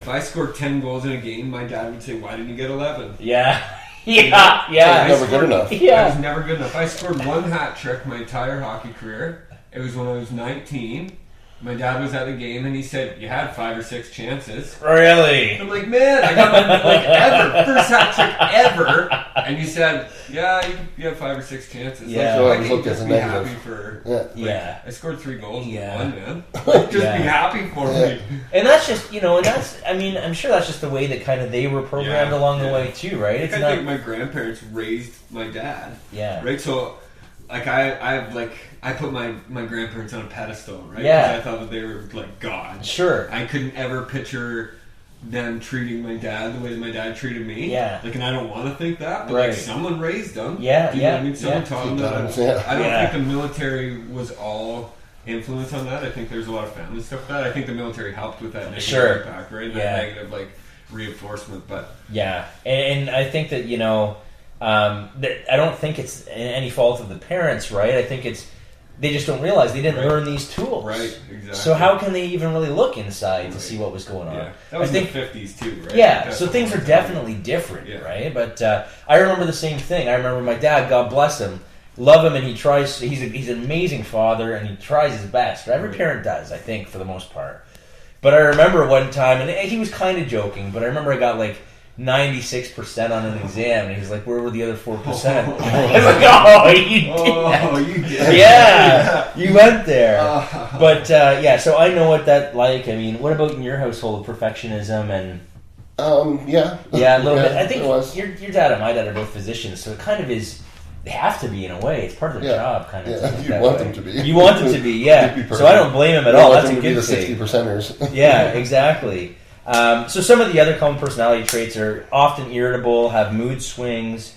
If I scored 10 goals in a game, my dad would say, "Why didn't you get 11?" Yeah. Never good enough. I was never good enough. I scored one hat trick my entire hockey career. It was when I was 19. My dad was at the game and he said, "You had 5 or 6 chances." Really? I'm like, "Man, I got my first hat trick ever." And he said, "Yeah, you have 5 or 6 chances." Yeah. Like, So I look just as a be negative. happy for. Yeah. I scored 3 goals in Yeah. one, man. Like, just be happy for me. And that's just, I mean, I'm sure that's just the way that kind of they were programmed along the way too, right? I think my grandparents raised my dad. Yeah. Right? So, like, I put my grandparents on a pedestal, right? Yeah. Because I thought that they were, like, God. Sure. I couldn't ever picture them treating my dad the way that my dad treated me. Yeah. Like, and I don't want to think that, but, Right. like, someone raised them. Yeah, Do you know what I mean? Someone taught them that. I don't think the military was all influence on that. I think there's a lot of family stuff with that. I think the military helped with that negative impact, right? That negative, like, reinforcement, but... Yeah. And I think that, that I don't think it's any fault of the parents, right? I think it's they just don't realize they didn't learn these tools. Right, exactly. So how can they even really look inside to see what was going on? Yeah. That was in the 50s too, right? Yeah, so things are definitely different, right? But I remember the same thing. I remember my dad, God bless him, love him, and he tries. He's an amazing father, and he tries his best. Every parent does, I think, for the most part. But I remember one time, and he was kind of joking, but I remember I got like 96% on an exam, and he was like, "Where were the other 4%?" I was like, you did. Yeah, you went there. But so I know what that like. I mean, what about in your household, perfectionism and? Yeah, a little bit. I think your dad and my dad are both physicians, so it kind of is. They have to be in a way. It's part of their job, kind of. Yeah, you want them to be. You want them to be, yeah. So I don't blame him at all. That's a good thing. The 60%ers. Yeah, exactly. So some of the other common personality traits are often irritable, have mood swings,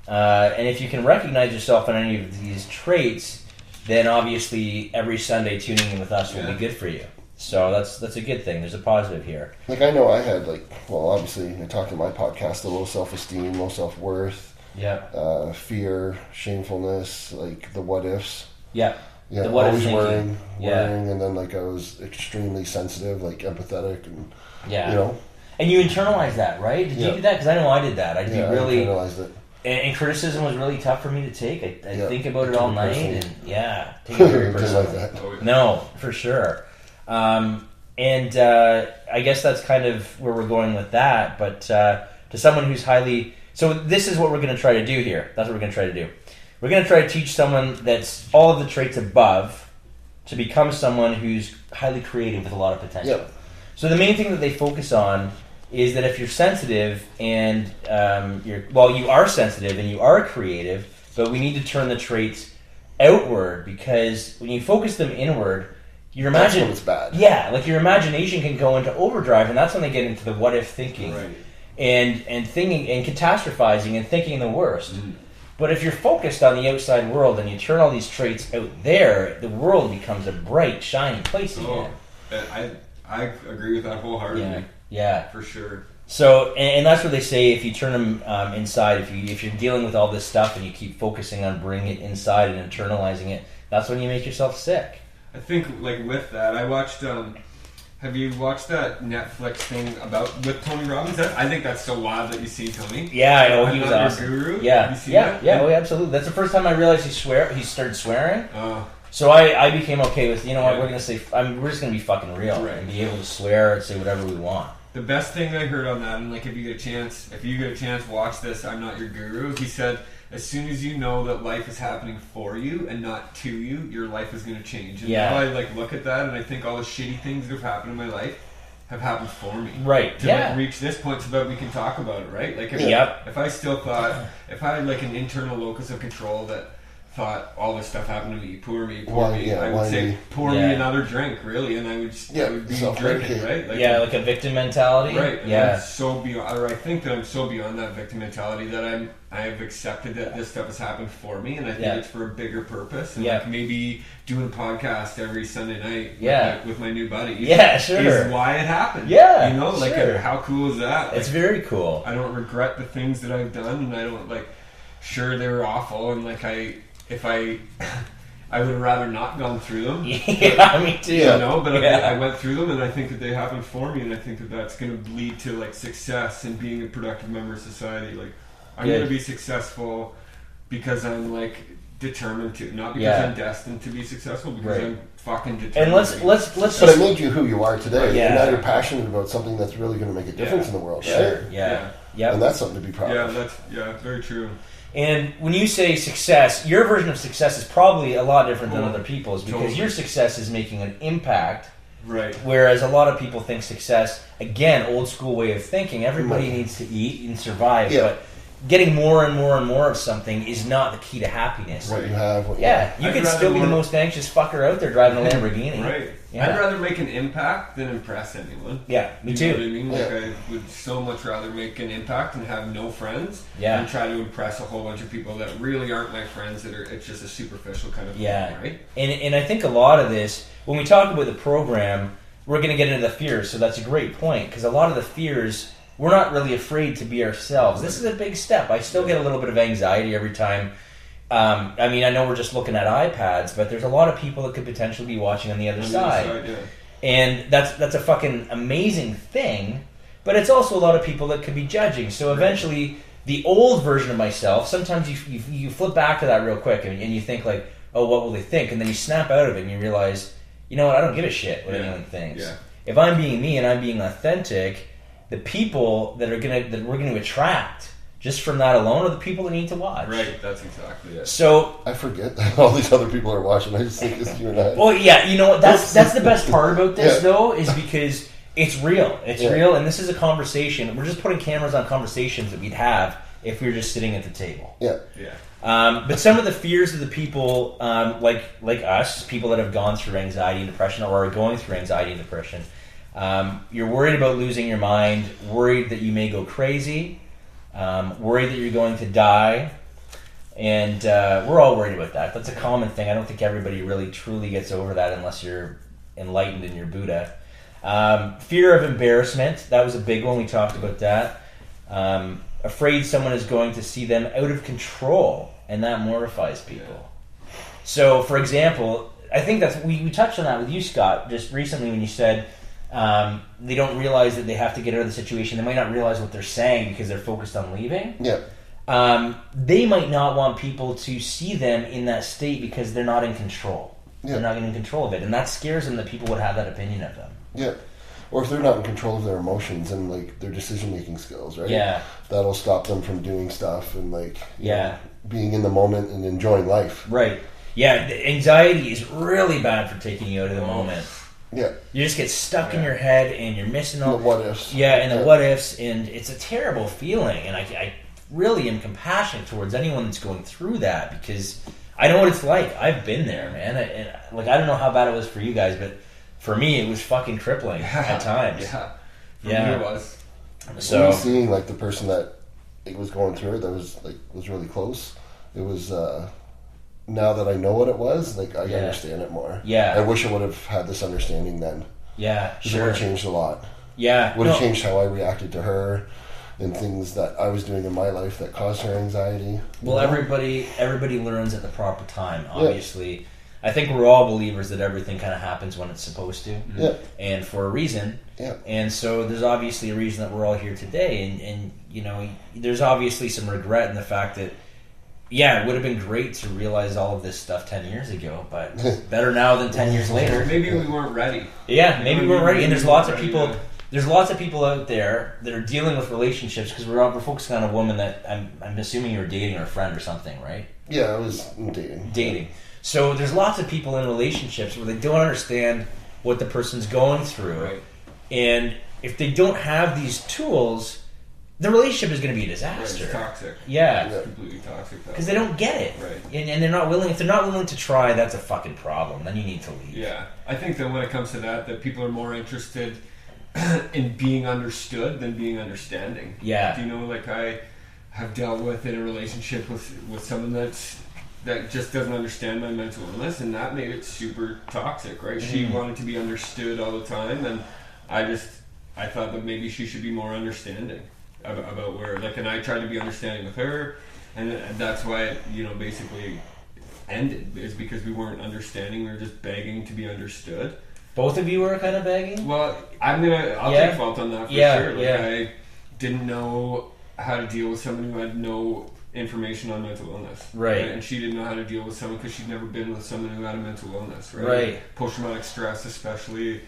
and if you can recognize yourself in any of these traits, then obviously every Sunday tuning in with us will be good for you. So that's a good thing. There's a positive here. Like I know I had obviously I talked in my podcast, the low self-esteem, low self-worth. Yeah. Fear, shamefulness, like the what ifs. Yeah. Yeah. The what always if worrying, and then like I was extremely sensitive, like empathetic, and And you internalize that, right? Did you do that? Because I know I did that. I internalized it. And criticism was really tough for me to take. I think about it all night, and take it very personally. Like that. No, for sure. I guess that's kind of where we're going with that. But to someone who's highly... So this is what we're going to try to do here. That's what we're going to try to do. We're going to try to teach someone that's all of the traits above to become someone who's highly creative with a lot of potential. Yep. So the main thing that they focus on is that if you're sensitive and you are sensitive and you are creative, but we need to turn the traits outward, because when you focus them inward, your that's when it's bad. Yeah, like your imagination can go into overdrive, and that's when they get into the what if thinking. Right. And thinking and catastrophizing and thinking the worst. But if you're focused on the outside world and you turn all these traits out there, the world becomes a bright, shiny place again. I agree with that wholeheartedly. Yeah, for sure. So, and that's what they say. If you turn them inside, if you're dealing with all this stuff and you keep focusing on bringing it inside and internalizing it, that's when you make yourself sick. I think, like with that, I watched. Have you watched that Netflix thing with Tony Robbins? I think that's so wild that you see Tony. Yeah, I know, he was awesome. Guru. Yeah, that? Absolutely. That's the first time I realized he started swearing. So I became okay with, what, we're gonna say. We're just gonna be fucking real and be able to swear and say whatever we want. The best thing I heard on that, and like if you get a chance, watch this. I'm Not Your Guru. He said, as soon as you know that life is happening for you and not to you, your life is going to change. And now I look at that and I think all the shitty things that have happened in my life have happened for me. Right. To reach this point so that we can talk about it, right? Like if I still thought, if I had like an internal locus of control that thought all this stuff happened to me, poor me, I would say pour me another drink, really, and I would be drinking, right? Like a victim mentality, right? And I'm so beyond, or I think that I'm so beyond that victim mentality that I have accepted that this stuff has happened for me, and I think it's for a bigger purpose. And like maybe doing a podcast every Sunday night with my new buddy, is why it happened. How cool is that? It's very cool. I don't regret the things that I've done, and I don't sure they were awful, and I would have rather not gone through them. Yeah, me too. But I went through them, and I think that they happened for me, and I think that that's going to lead to like success and being a productive member of society. Like, I'm going to be successful because I'm like determined to, not because I'm destined to be successful, because I'm fucking determined. And let's. But it made you who you are today. Yeah. And now you're passionate about something that's really going to make a difference in the world. Sure. Right? Yeah. And that's something to be proud of. That's very true. And when you say success, your version of success is probably a lot different than other people's, because your success is making an impact. Right. Whereas a lot of people think success, again, old school way of thinking, everybody needs to eat and survive, but getting more and more and more of something is not the key to happiness. What you have. You can still be the most anxious fucker out there driving a Lamborghini. Right. Yeah. I'd rather make an impact than impress anyone. Yeah, me too. You know what I mean? Like, I would so much rather make an impact and have no friends than try to impress a whole bunch of people that really aren't my friends, it's just a superficial kind of thing, right? And I think a lot of this, when we talk about the program, we're going to get into the fears, so that's a great point, because a lot of the fears, we're not really afraid to be ourselves. This is a big step. I still get a little bit of anxiety every time. I mean, I know we're just looking at iPads, but there's a lot of people that could potentially be watching on the other side. And that's a fucking amazing thing, but it's also a lot of people that could be judging. So eventually, the old version of myself, sometimes you flip back to that real quick and you think like, oh, what will they think? And then you snap out of it and you realize, you know what, I don't give a shit what anyone thinks. Yeah. If I'm being me and I'm being authentic, the people that we're gonna attract just from that alone are the people that need to watch. Right, that's exactly it. So I forget that all these other people are watching. I just think it's you and I. Well, yeah, you know what? That's the best part about this though, is because it's real. It's real, and this is a conversation. We're just putting cameras on conversations that we'd have if we were just sitting at the table. Yeah. But some of the fears of the people, like us, people that have gone through anxiety and depression, or are going through anxiety and depression. You're worried about losing your mind, worried that you may go crazy, worried that you're going to die, and we're all worried about that. That's a common thing. I don't think everybody really truly gets over that unless you're enlightened in your Buddha. Fear of embarrassment, that was a big one. We talked about that. Afraid someone is going to see them out of control, and that mortifies people. So, for example, I think that's we touched on that with you, Scott, just recently when you said they don't realize that they have to get out of the situation. They might not realize what they're saying because they're focused on leaving. Yeah. They might not want people to see them in that state because they're not in control. Yeah. They're not in control of it, and that scares them that people would have that opinion of them. Yeah. Or if they're not in control of their emotions and like their decision-making skills, right? Yeah. That'll stop them from doing stuff and you know, being in the moment and enjoying life. Right. Yeah, the anxiety is really bad for taking you out of the moment. Yeah. You just get stuck in your head and you're missing all the what ifs. Yeah, and the what ifs, and it's a terrible feeling, and I really am compassionate towards anyone that's going through that, because I know what it's like. I've been there, man. I don't know how bad it was for you guys, but for me, it was fucking crippling at times. For me it was. So seeing like the person that it was going through it, that was really close. It was now that I know what it was, like I understand it more. Yeah, I wish I would have had this understanding then. Yeah, because it would have changed a lot. Yeah, would have changed how I reacted to her and things that I was doing in my life that caused her anxiety. Well, everybody learns at the proper time. Obviously, I think we're all believers that everything kind of happens when it's supposed to, and for a reason. Yeah. And so there's obviously a reason that we're all here today, and you know, there's obviously some regret in the fact that, it would have been great to realize all of this stuff 10 years ago, but better now than 10 years later. Maybe we weren't ready. Yeah, maybe we weren't ready, and there's lots of people. There's lots of people out there that are dealing with relationships, because we're focusing on a woman that I'm assuming you were dating or a friend or something, right? Yeah, I was dating. Dating. So there's lots of people in relationships where they don't understand what the person's going through. Right. And if they don't have these tools, the relationship is going to be a disaster. Right, it's toxic. Yeah. It's completely toxic. Because they don't get it. Right. And they're not willing. If they're not willing to try, that's a fucking problem. Then you need to leave. Yeah. I think that when it comes to that people are more interested in being understood than being understanding. Yeah. Do you know, like I have dealt with in a relationship with someone that just doesn't understand my mental illness, and that made it super toxic, right? She wanted to be understood all the time, and I thought that maybe she should be more understanding about where, and I tried to be understanding with her, and that's why, basically ended is because we weren't understanding. We were just begging to be understood. Both of you were kind of begging? Well, I'll take fault on that for sure. Like, I didn't know how to deal with someone who had no information on mental illness. Right. And she didn't know how to deal with someone because she'd never been with someone who had a mental illness. Right. Post-traumatic stress especially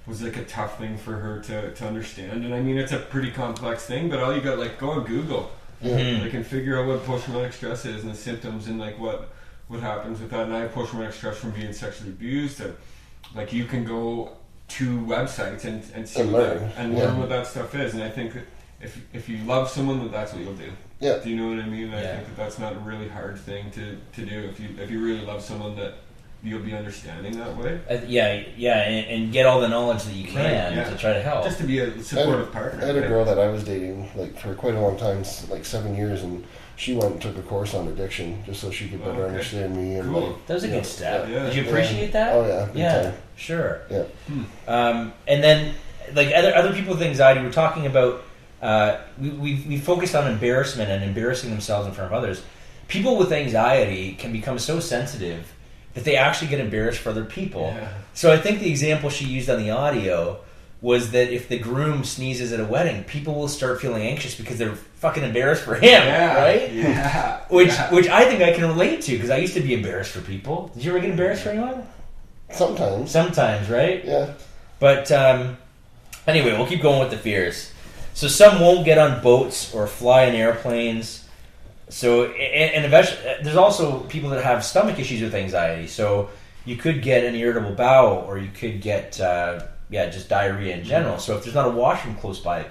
was like a tough thing for her to understand. And I mean, it's a pretty complex thing, but all you got, like, go on Google. Like, and figure out what post-traumatic stress is and the symptoms and like what happens with that. And I have post-traumatic stress from being sexually abused. And, like, you can go to websites and see learn what that stuff is. And I think that if you love someone, that's what you'll do. Yeah. Do you know what I mean? I think that's not a really hard thing to do. If you really love someone, that you'll be understanding that way. And get all the knowledge that you can to try to help. Just to be a supportive partner. I had a girl that I was dating, like, for quite a long time, like 7 years, and she went and took a course on addiction just so she could better understand me. And like, that was a good step. Yeah. Did you appreciate that? Oh yeah, big time. Sure. Yeah. And then, like, other people with anxiety, we're talking about. We focused on embarrassment and embarrassing themselves in front of others. People with anxiety can become so sensitive that they actually get embarrassed for other people. Yeah. So I think the example she used on the audio was that if the groom sneezes at a wedding, people will start feeling anxious because they're fucking embarrassed for him, right? Yeah. Which I think I can relate to, because I used to be embarrassed for people. Did you ever get embarrassed for anyone? Sometimes, right? Yeah. But anyway, we'll keep going with the fears. So some won't get on boats or fly in airplanes. So, and eventually, there's also people that have stomach issues with anxiety. So you could get an irritable bowel, or you could get just diarrhea in general. So if there's not a washroom close by,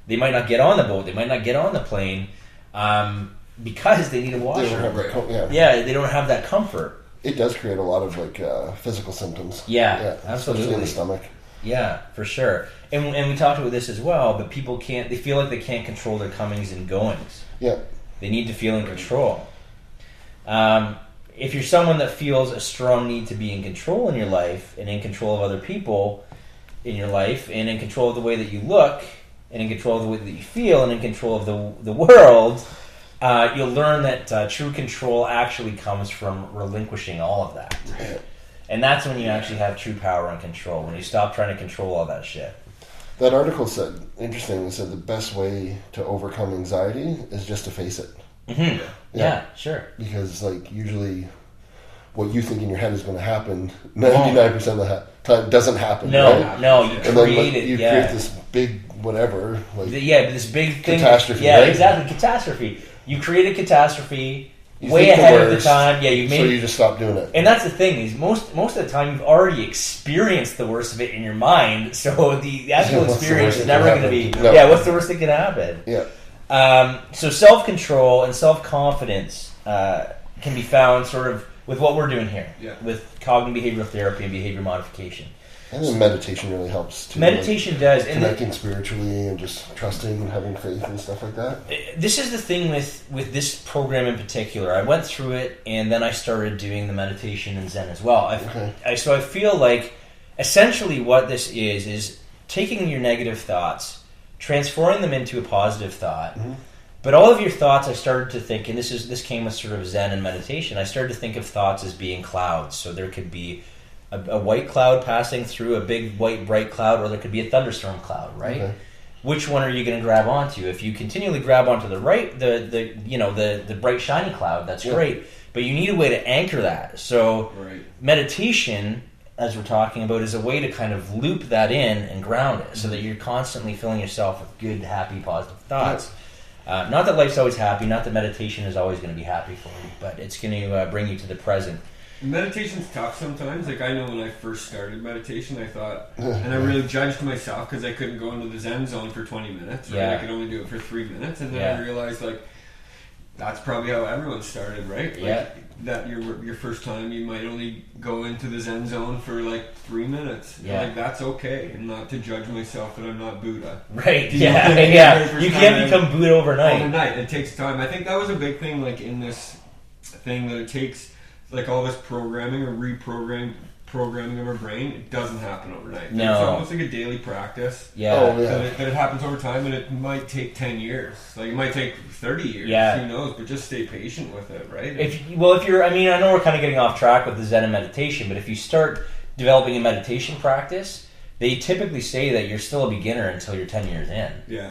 they might not get on the boat, they might not get on the plane, because they need a washroom. They don't have that comfort. It does create a lot of like physical symptoms. Yeah, absolutely. Especially in the stomach. Yeah, for sure. And we talked about this as well, but people they feel like they can't control their comings and goings. Yeah. They need to feel in control. If you're someone that feels a strong need to be in control in your life, and in control of other people in your life, and in control of the way that you look, and in control of the way that you feel, and in control of the world, you'll learn that true control actually comes from relinquishing all of that. And that's when you actually have true power and control, when you stop trying to control all that shit. That article said the best way to overcome anxiety is just to face it. Mm-hmm. Yeah, sure. Because, like, usually what you think in your head is going to happen, 99% of the time doesn't happen. No, you create this big whatever. Like, this big thing. Catastrophe. Yeah, right? Exactly, catastrophe. You create a catastrophe way ahead of the time. Yeah, so you just stop doing it. And that's the thing, is most of the time you've already experienced the worst of it in your mind, so the actual experience is never going to be... No. Yeah, what's the worst that can happen? Yeah. So self-control and self-confidence can be found sort of with what we're doing here, with cognitive behavioral therapy and behavior modification. And then meditation really helps too. Meditation does. Connecting spiritually and just trusting and having faith and stuff like that. This is the thing with this program in particular. I went through it, and then I started doing the meditation and Zen as well. So I feel like essentially what this is taking your negative thoughts, transforming them into a positive thought. Mm-hmm. But all of your thoughts, I started to think, and this came with sort of Zen and meditation, I started to think of thoughts as being clouds. So there could be a white cloud passing through a big white bright cloud, or there could be a thunderstorm cloud, right? Okay. Which one are you going to grab onto? If you continually grab onto the right, the bright shiny cloud, that's great. But you need a way to anchor that. So meditation, as we're talking about, is a way to kind of loop that in and ground it, so that you're constantly filling yourself with good, happy, positive thoughts. Not that life's always happy, not that meditation is always going to be happy for you, but it's going to bring you to the present. Meditation's tough sometimes. Like, I know when I first started meditation, I thought, and I really judged myself because I couldn't go into the Zen zone for 20 minutes. Right? I could only do it for 3 minutes, and then I realized, like, that's probably how everyone started, right? Like, that your first time, you might only go into the Zen zone for like 3 minutes. Yeah. Like, that's okay, and not to judge myself that I'm not Buddha. Right? You can't become Buddha overnight. It takes time. I think that was a big thing, like, in this thing, that it takes, like, all this programming or reprogramming reprogramming of our brain, it doesn't happen overnight. No. It's almost like a daily practice. Yeah. Oh, yeah. That it happens over time, and it might take 10 years. Like, it might take 30 years. Yeah. Who knows? But just stay patient with it, right? If you're, I mean, I know we're kind of getting off track with the Zen and meditation, but if you start developing a meditation practice, they typically say that you're still a beginner until you're 10 years in. Yeah.